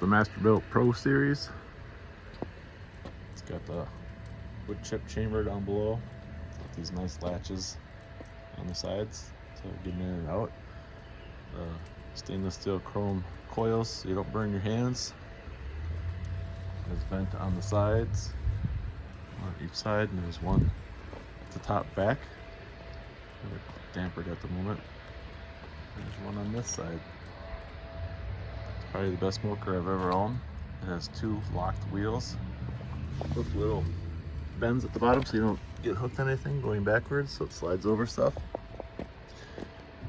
the Masterbuilt Pro series. It's got the wood chip chamber down below with these nice latches on the sides, so getting in and out. Stainless steel chrome coils so you don't burn your hands. There's vent on the sides, on each side, and there's one at the top back. They're dampered at the moment. There's one on this side. It's probably the best smoker I've ever owned. It has two locked wheels with little bends at the bottom so you don't get hooked on anything going backwards, so it slides over stuff.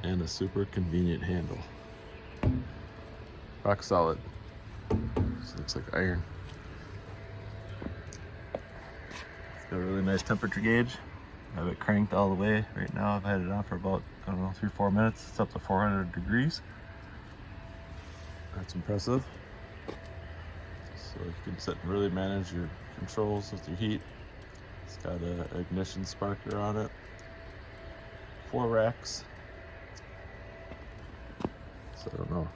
And a super convenient handle. Rock solid. This looks like iron. It's got a really nice temperature gauge. I have it cranked all the way. Right now I've had it on for about, I don't know, 3-4 minutes. It's up to 400 degrees. That's impressive. So you can sit and really manage your controls with your heat. It's got an ignition sparkler on it. 4 racks. So I don't know.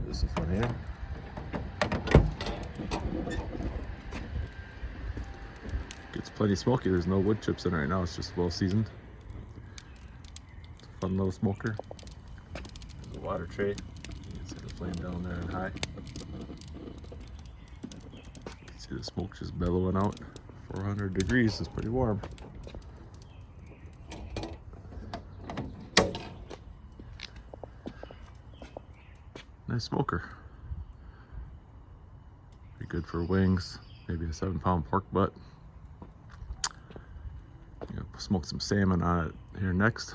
This is one here. Gets plenty smoky. There's no wood chips in it right now. It's just well seasoned. It's a fun little smoker. There's a water tray. You can see the flame down there and high. You can see the smoke just bellowing out. 400 degrees is pretty warm. Nice smoker. Be good for wings, maybe a 7-pound pork butt. Smoke some salmon on it here next.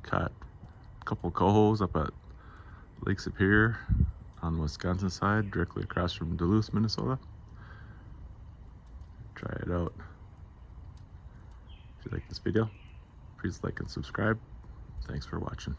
Caught a couple cohos up at Lake Superior on the Wisconsin side, directly across from Duluth, Minnesota. Try it out. If you like this video, please like and subscribe. Thanks for watching.